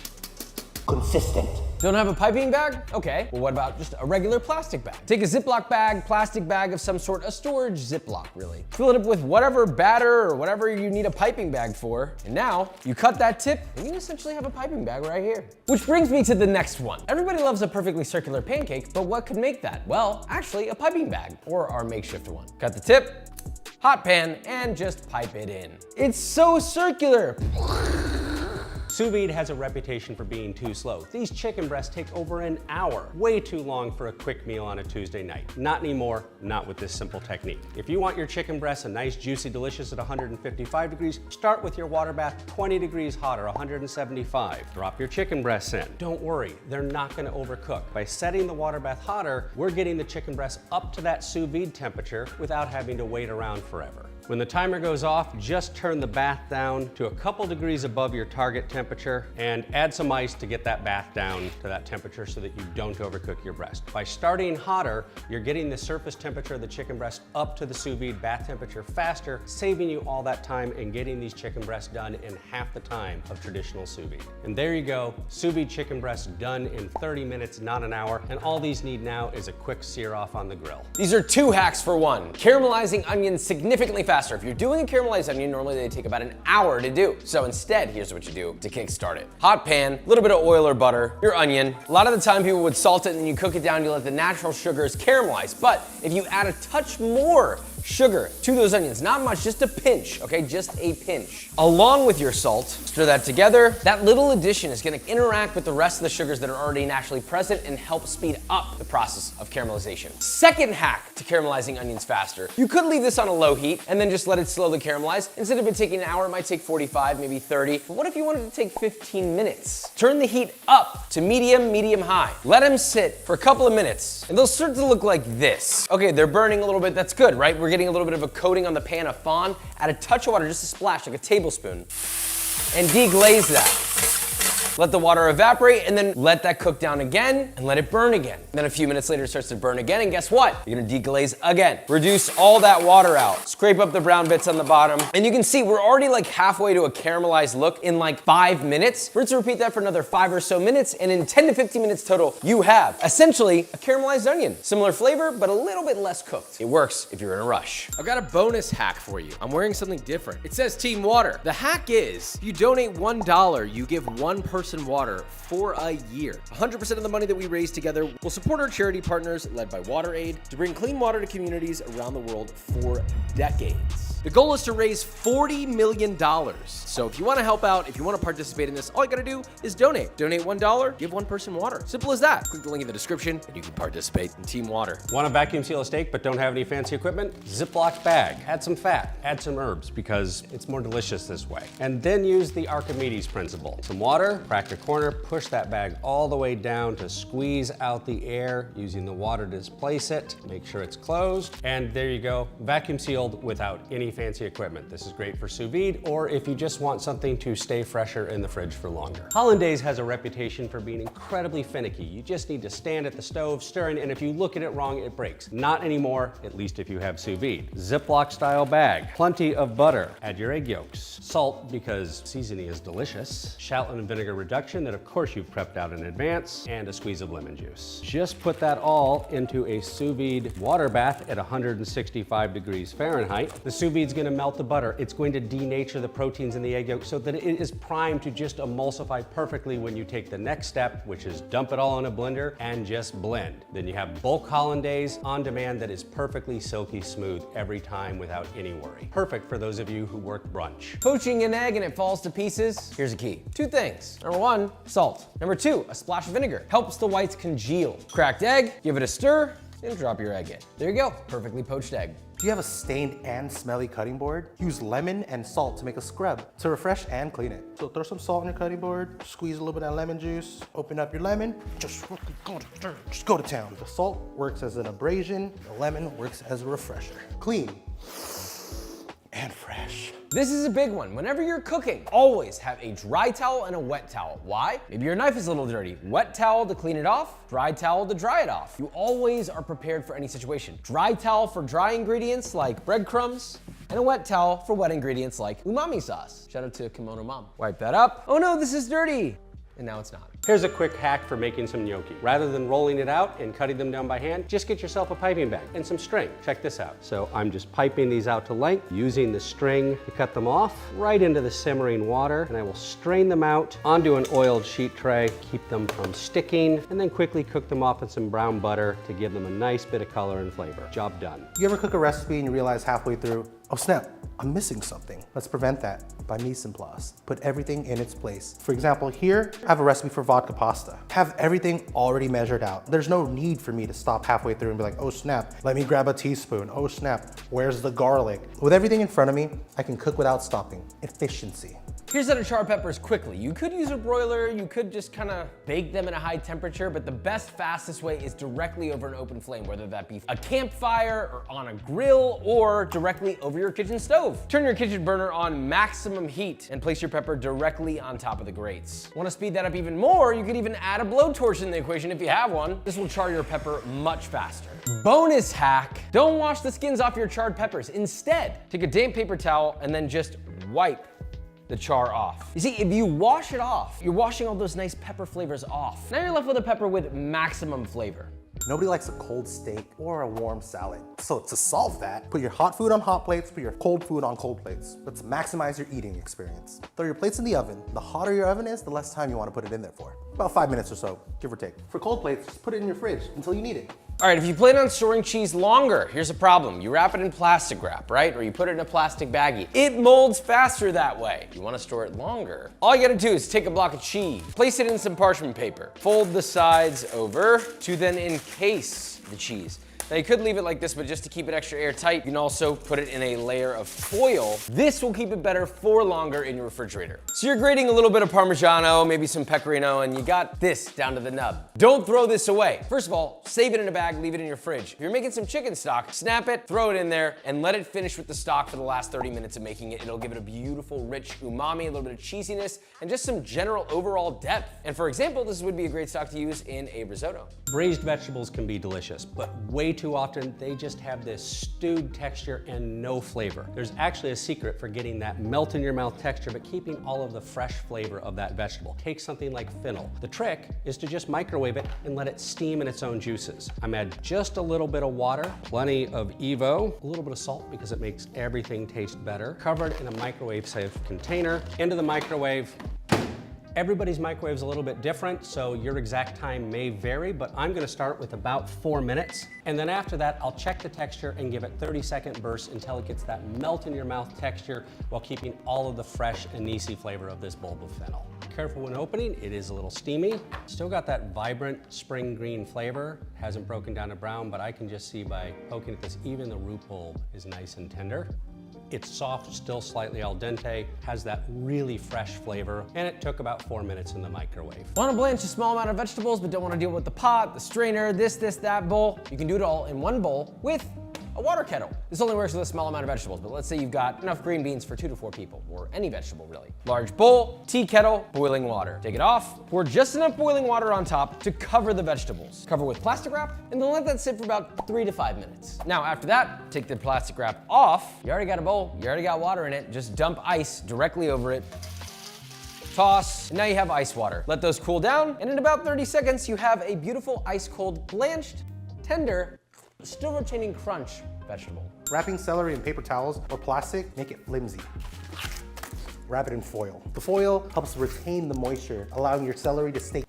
Consistent. Don't have a piping bag? Okay, well what about just a regular plastic bag? Take a Ziploc bag, plastic bag of some sort, a storage Ziploc really. Fill it up with whatever batter or whatever you need a piping bag for. And now you cut that tip and you essentially have a piping bag right here. Which brings me to the next one. Everybody loves a perfectly circular pancake, but what could make that? Well, actually a piping bag or our makeshift one. Cut the tip, hot pan, and just pipe it in. It's so circular. Sous vide has a reputation for being too slow. These chicken breasts take over an hour, way too long for a quick meal on a Tuesday night. Not anymore, not with this simple technique. If you want your chicken breasts a nice, juicy, delicious at 155 degrees, start with your water bath 20 degrees hotter, 175. Drop your chicken breasts in. Don't worry, they're not gonna overcook. By setting the water bath hotter, we're getting the chicken breasts up to that sous vide temperature without having to wait around forever. When the timer goes off, just turn the bath down to a couple degrees above your target temperature and add some ice to get that bath down to that temperature so that you don't overcook your breast. By starting hotter, you're getting the surface temperature of the chicken breast up to the sous vide bath temperature faster, saving you all that time and getting these chicken breasts done in half the time of traditional sous vide. And there you go, sous vide chicken breasts done in 30 minutes, not an hour, and all these need now is a quick sear off on the grill. These are two hacks for one. Caramelizing onions significantly faster. If you're doing a caramelized onion, normally they take about an hour to do. So instead, here's what you do to kickstart it. Hot pan, a little bit of oil or butter, your onion. A lot of the time people would salt it and then you cook it down, you let the natural sugars caramelize. But if you add a touch more sugar to those onions, not much, just a pinch, okay? Just a pinch. Along with your salt, stir that together. That little addition is gonna interact with the rest of the sugars that are already naturally present and help speed up the process of caramelization. Second hack to caramelizing onions faster. You could leave this on a low heat and then just let it slowly caramelize. Instead of it taking an hour, it might take 45, maybe 30. But what if you wanted to take 15 minutes? Turn the heat up to medium, medium-high. Let them sit for a couple of minutes and they'll start to look like this. Okay, they're burning a little bit, that's good, right? We're getting a little bit of a coating on the pan of fond. Add a touch of water, just a splash, like a tablespoon, and deglaze that. Let the water evaporate and then let that cook down again and let it burn again. Then a few minutes later it starts to burn again and guess what? You're gonna deglaze again. Reduce all that water out. Scrape up the brown bits on the bottom. And you can see we're already like halfway to a caramelized look in like 5 minutes. We're gonna repeat that for another 5 or so minutes and in 10 to 15 minutes total, you have essentially a caramelized onion. Similar flavor, but a little bit less cooked. It works if you're in a rush. I've got a bonus hack for you. I'm wearing something different. It says Team Water. The hack is, if you donate $1, you give one person water for a year. 100% of the money that we raise together will support our charity partners led by WaterAid to bring clean water to communities around the world for decades. The goal is to raise $40 million. So if you want to help out, if you want to participate in this, all you got to do is donate. Donate $1, give one person water. Simple as that. Click the link in the description and you can participate in Team Water. Want to vacuum seal a steak but don't have any fancy equipment? Ziploc bag. Add some fat, add some herbs because it's more delicious this way. And then use the Archimedes principle. Some water, crack a corner, push that bag all the way down to squeeze out the air using the water to displace it. Make sure it's closed. And there you go, vacuum sealed without any fancy equipment. This is great for sous vide or if you just want something to stay fresher in the fridge for longer. Hollandaise has a reputation for being incredibly finicky. You just need to stand at the stove stirring and if you look at it wrong, it breaks. Not anymore, at least if you have sous vide. Ziploc style bag, plenty of butter, add your egg yolks, salt because seasoning is delicious, shallot and vinegar reduction that of course you've prepped out in advance, and a squeeze of lemon juice. Just put that all into a sous vide water bath at 165 degrees Fahrenheit. The sous vide's gonna melt the butter. It's going to denature the proteins in the egg yolk so that it is primed to just emulsify perfectly when you take the next step, which is dump it all in a blender and just blend. Then you have bulk hollandaise on demand that is perfectly silky smooth every time without any worry. Perfect for those of you who work brunch. Poaching an egg and it falls to pieces? Here's a key. 2 things. Number 1, salt. Number 2, a splash of vinegar. Helps the whites congeal. Cracked egg, give it a stir, and drop your egg in. There you go, perfectly poached egg. Do you have a stained and smelly cutting board? Use lemon and salt to make a scrub to refresh and clean it. So throw some salt on your cutting board, squeeze a little bit of lemon juice, open up your lemon, just go to town. The salt works as an abrasion, the lemon works as a refresher. Clean and fresh. This is a big one. Whenever you're cooking, always have a dry towel and a wet towel. Why? Maybe your knife is a little dirty. Wet towel to clean it off, dry towel to dry it off. You always are prepared for any situation. Dry towel for dry ingredients like breadcrumbs, and a wet towel for wet ingredients like umami sauce. Shout out to Kimono Mom. Wipe that up. Oh no, this is dirty. And now it's not. Here's a quick hack for making some gnocchi. Rather than rolling it out and cutting them down by hand, just get yourself a piping bag and some string. Check this out. So I'm just piping these out to length, using the string to cut them off right into the simmering water, and I will strain them out onto an oiled sheet tray, keep them from sticking, and then quickly cook them off in some brown butter to give them a nice bit of color and flavor. Job done. You ever cook a recipe and you realize halfway through, oh snap, I'm missing something. Let's prevent that by mise en place. Put everything in its place. For example, here, I have a recipe for vodka pasta. Have everything already measured out. There's no need for me to stop halfway through and be like, oh snap, let me grab a teaspoon. Oh snap, where's the garlic? With everything in front of me, I can cook without stopping. Efficiency. Here's how to char peppers quickly. You could use a broiler, you could just kind of bake them at a high temperature, but the best, fastest way is directly over an open flame, whether that be a campfire or on a grill or directly over your kitchen stove. Turn your kitchen burner on maximum heat and place your pepper directly on top of the grates. Want to speed that up even more? You could even add a blowtorch in the equation if you have one. This will char your pepper much faster. Bonus hack, don't wash the skins off your charred peppers. Instead, take a damp paper towel and then just wipe the char off. You see, if you wash it off, you're washing all those nice pepper flavors off. Now you're left with a pepper with maximum flavor. Nobody likes a cold steak or a warm salad. So to solve that, put your hot food on hot plates, put your cold food on cold plates. Let's maximize your eating experience. Throw your plates in the oven. The hotter your oven is, the less time you want to put it in there for. About 5 minutes or so, give or take. For cold plates, just put it in your fridge until you need it. All right, if you plan on storing cheese longer, here's a problem. You wrap it in plastic wrap, right? Or you put it in a plastic baggie. It molds faster that way. You wanna store it longer. All you gotta do is take a block of cheese, place it in some parchment paper, fold the sides over to then encase the cheese. Now you could leave it like this, but just to keep it extra airtight, you can also put it in a layer of foil. This will keep it better for longer in your refrigerator. So you're grating a little bit of Parmigiano, maybe some Pecorino, and you got this down to the nub. Don't throw this away. First of all, save it in a bag, leave it in your fridge. If you're making some chicken stock, snap it, throw it in there, and let it finish with the stock for the last 30 minutes of making it. It'll give it a beautiful, rich umami, a little bit of cheesiness, and just some general overall depth. And for example, this would be a great stock to use in a risotto. Braised vegetables can be delicious, but way too often they just have this stewed texture and no flavor. There's actually a secret for getting that melt in your mouth texture, but keeping all of the fresh flavor of that vegetable. Take something like fennel. The trick is to just microwave it and let it steam in its own juices. I'm add just a little bit of water, plenty of Evo, a little bit of salt because it makes everything taste better. Covered in a microwave safe container, into the microwave. Everybody's microwave is a little bit different, so your exact time may vary, but I'm gonna start with about 4 minutes. And then after that, I'll check the texture and give it 30-second bursts until it gets that melt in your mouth texture while keeping all of the fresh anise flavor of this bulb of fennel. Careful when opening, it is a little steamy. Still got that vibrant spring green flavor. Hasn't broken down to brown, but I can just see by poking at this, even the root bulb is nice and tender. It's soft, still slightly al dente, has that really fresh flavor, and it took about 4 minutes in the microwave. Want to blanch a small amount of vegetables but don't want to deal with the pot, the strainer, this, that bowl? You can do it all in one bowl with a water kettle. This only works with a small amount of vegetables, but let's say you've got enough green beans for 2 to 4 people, or any vegetable really. Large bowl, tea kettle, boiling water. Take it off, pour just enough boiling water on top to cover the vegetables. Cover with plastic wrap, and then let that sit for about 3 to 5 minutes. Now after that, take the plastic wrap off. You already got a bowl, you already got water in it, just dump ice directly over it. Toss, and now you have ice water. Let those cool down, and in about 30 seconds, you have a beautiful ice cold, blanched, tender, still retaining crunch vegetable. Wrapping celery in paper towels or plastic, make it flimsy. Wrap it in foil. The foil helps retain the moisture, allowing your celery to stay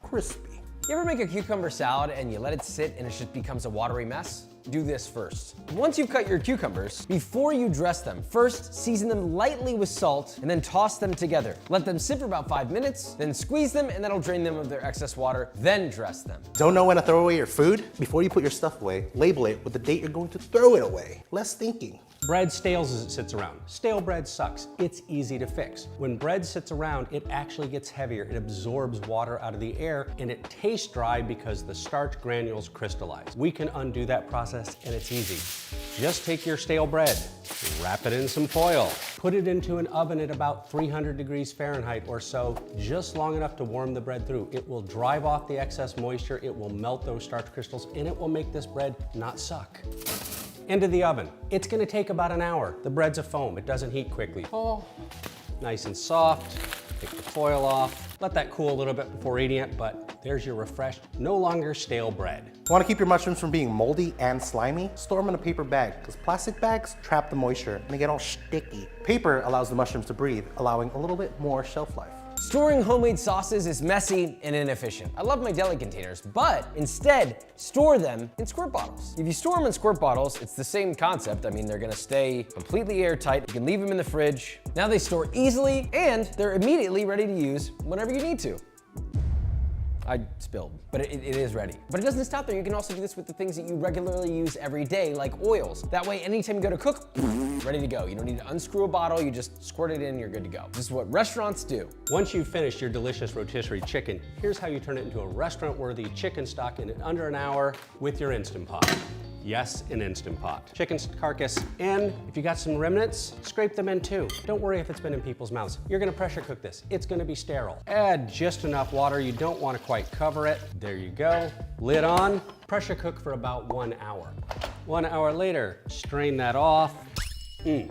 crispy. You ever make a cucumber salad and you let it sit and it just becomes a watery mess? do this first. Once you've cut your cucumbers, before you dress them, first season them lightly with salt and then toss them together. Let them sit for about 5 minutes, then squeeze them and that'll drain them of their excess water, then dress them. Don't know when to throw away your food? Before you put your stuff away, label it with the date you're going to throw it away. Less thinking. Bread stales as it sits around. Stale bread sucks. It's easy to fix. When bread sits around, it actually gets heavier. It absorbs water out of the air and it tastes dry because the starch granules crystallize. We can undo that process and it's easy. Just take your stale bread, wrap it in some foil, put it into an oven at about 300 degrees Fahrenheit or so, just long enough to warm the bread through. It will drive off the excess moisture, it will melt those starch crystals, and it will make this bread not suck. Into the oven. It's gonna take about an hour. The bread's a foam, it doesn't heat quickly. Oh, nice and soft. Take the foil off. Let that cool a little bit before eating it, but there's your refreshed, no longer stale bread. Want to keep your mushrooms from being moldy and slimy? Store them in a paper bag, because plastic bags trap the moisture and they get all sticky. Paper allows the mushrooms to breathe, allowing a little bit more shelf life. Storing homemade sauces is messy and inefficient. I love my deli containers, but instead, store them in squirt bottles. If you store them in squirt bottles, it's the same concept. I mean, they're gonna stay completely airtight. You can leave them in the fridge. Now they store easily and they're immediately ready to use whenever you need to. I spilled, but it is ready. But it doesn't stop there. You can also do this with the things that you regularly use every day, like oils. That way, anytime you go to cook, ready to go. You don't need to unscrew a bottle, you just squirt it in, you're good to go. This is what restaurants do. Once you've finished your delicious rotisserie chicken, here's how you turn it into a restaurant-worthy chicken stock in under an hour with your Instant Pot. Yes, an Instant Pot. Chicken carcass, and if you got some remnants, scrape them in too. Don't worry if it's been in people's mouths. You're gonna pressure cook this. It's gonna be sterile. Add just enough water. You don't wanna quite cover it. There you go. Lid on. Pressure cook for about 1 hour. 1 hour later, strain that off.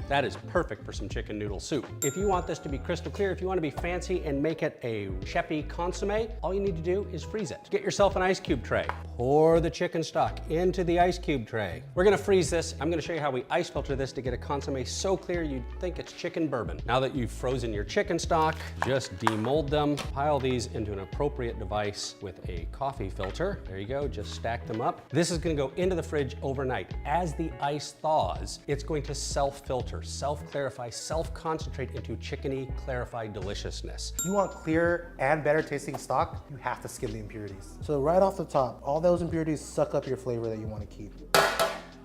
That is perfect for some chicken noodle soup. If you want this to be crystal clear, if you want to be fancy and make it a chefy consomme, all you need to do is freeze it. Get yourself an ice cube tray. Pour the chicken stock into the ice cube tray. We're gonna freeze this. I'm gonna show you how we ice filter this to get a consomme so clear you'd think it's chicken bourbon. Now that you've frozen your chicken stock, just demold them. Pile these into an appropriate device with a coffee filter. There you go, just stack them up. This is gonna go into the fridge overnight. As the ice thaws, it's going to self-filter, self-clarify, self-concentrate into chickeny, clarified deliciousness. If you want clear and better tasting stock, you have to skim the impurities. So right off the top, all those impurities suck up your flavor that you want to keep.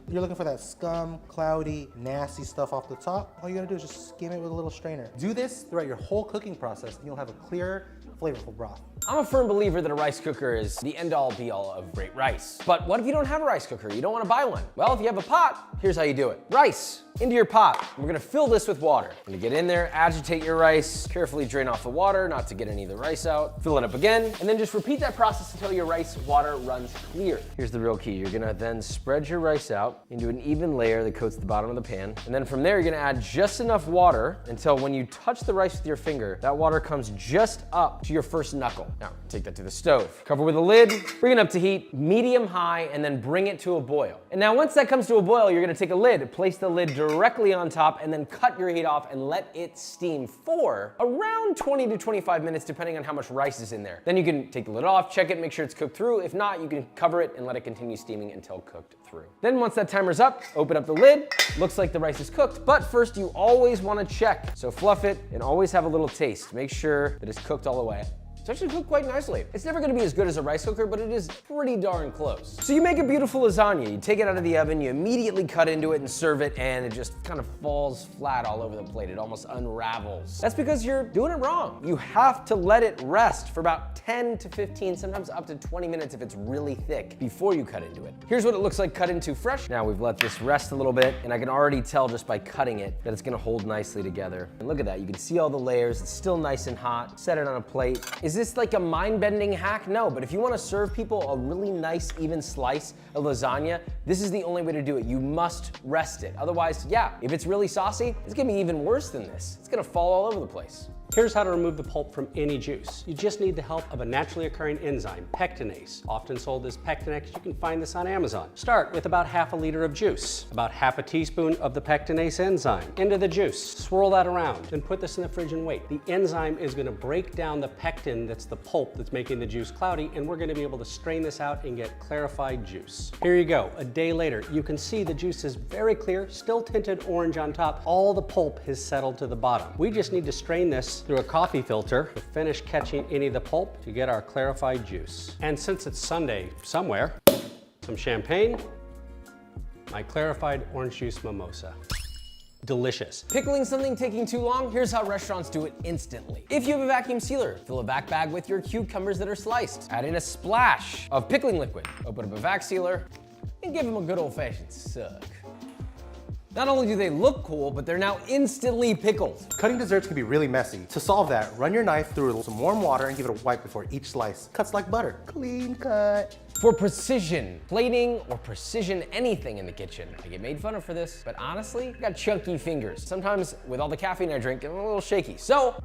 You're looking for that scum, cloudy, nasty stuff off the top, all you gotta do is just skim it with a little strainer. Do this throughout your whole cooking process and you'll have a clear, flavorful broth. I'm a firm believer that a rice cooker is the end-all be-all of great rice. But what if you don't have a rice cooker? You don't want to buy one? Well, if you have a pot, here's how you do it. Rice into your pot. We're gonna fill this with water. You're gonna get in there, agitate your rice, carefully drain off the water, not to get any of the rice out. Fill it up again, and then just repeat that process until your rice water runs clear. Here's the real key. You're gonna then spread your rice out into an even layer that coats the bottom of the pan. And then from there, you're gonna add just enough water until when you touch the rice with your finger, that water comes just up to your first knuckle. Now, take that to the stove. Cover with a lid, bring it up to heat, medium-high, and then bring it to a boil. And now once that comes to a boil, you're gonna take a lid, place the lid directly on top, and then cut your heat off and let it steam for around 20 to 25 minutes, depending on how much rice is in there. Then you can take the lid off, check it, make sure it's cooked through. If not, you can cover it and let it continue steaming until cooked through. Then once that timer's up, open up the lid. Looks like the rice is cooked, but first you always wanna check. So fluff it and always have a little taste. Make sure that it's cooked all the way. It's actually cooked quite nicely. It's never gonna be as good as a rice cooker, but it is pretty darn close. So you make a beautiful lasagna. You take it out of the oven, you immediately cut into it and serve it, and it just kind of falls flat all over the plate. It almost unravels. That's because you're doing it wrong. You have to let it rest for about 10 to 15, sometimes up to 20 minutes if it's really thick, before you cut into it. Here's what it looks like cut into fresh. Now we've let this rest a little bit, and I can already tell just by cutting it that it's gonna hold nicely together. And look at that, you can see all the layers. It's still nice and hot. Set it on a plate. Is this like a mind-bending hack? No, but if you want to serve people a really nice, even slice of lasagna, this is the only way to do it. You must rest it. Otherwise, yeah, if it's really saucy, it's gonna be even worse than this. It's gonna fall all over the place. Here's how to remove the pulp from any juice. You just need the help of a naturally occurring enzyme, pectinase, often sold as Pectinex. You can find this on Amazon. Start with about half a liter of juice, about half a teaspoon of the pectinase enzyme into the juice. Swirl that around, then put this in the fridge and wait. The enzyme is gonna break down the pectin, that's the pulp that's making the juice cloudy, and we're gonna be able to strain this out and get clarified juice. Here you go, a day later. You can see the juice is very clear, still tinted orange on top. All the pulp has settled to the bottom. We just need to strain this through a coffee filter to finish catching any of the pulp to get our clarified juice. And since it's Sunday somewhere, some champagne, my clarified orange juice mimosa. Delicious. Pickling something taking too long? Here's how restaurants do it instantly. If you have a vacuum sealer, fill a vac bag with your cucumbers that are sliced. Add in a splash of pickling liquid. Open up a vac sealer and give them a good old-fashioned suck. Not only do they look cool, but they're now instantly pickled. Cutting desserts can be really messy. To solve that, run your knife through some warm water and give it a wipe before each slice. Cuts like butter. Clean cut. For precision plating or precision anything in the kitchen, I get made fun of for this, but honestly, I got chunky fingers. Sometimes with all the caffeine I drink, I'm a little shaky. So,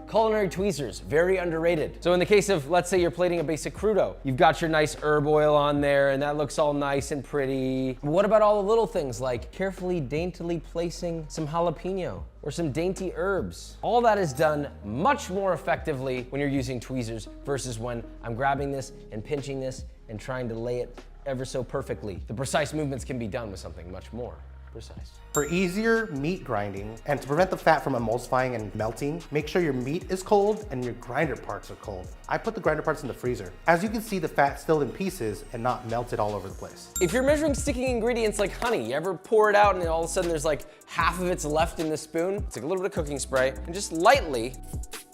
culinary tweezers, very underrated. So in the case of, let's say you're plating a basic crudo, you've got your nice herb oil on there and that looks all nice and pretty. But what about all the little things like carefully, daintily placing some jalapeno or some dainty herbs? All that is done much more effectively when you're using tweezers versus when I'm grabbing this and pinching this and trying to lay it ever so perfectly. The precise movements can be done with something much more precise. For easier meat grinding and to prevent the fat from emulsifying and melting, make sure your meat is cold and your grinder parts are cold. I put the grinder parts in the freezer. As you can see, the fat's still in pieces and not melted all over the place. If you're measuring sticky ingredients like honey, you ever pour it out and all of a sudden there's like half of it's left in the spoon? Take a little bit of cooking spray and just lightly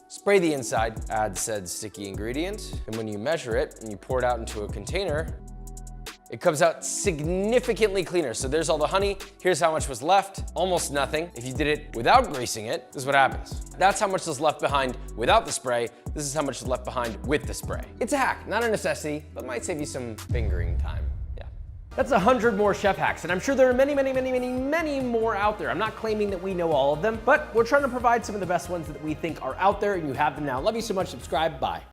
spray the inside, add said sticky ingredient, and when you measure it and you pour it out into a container, it comes out significantly cleaner. So there's all the honey, here's how much was left, almost nothing. If you did it without greasing it, this is what happens. That's how much is left behind without the spray, this is how much is left behind with the spray. It's a hack, not a necessity, but might save you some fingering time. That's 100 more chef hacks, and I'm sure there are many, many, many, many, many more out there. I'm not claiming that we know all of them, but we're trying to provide some of the best ones that we think are out there, and you have them now. Love you so much, subscribe, bye.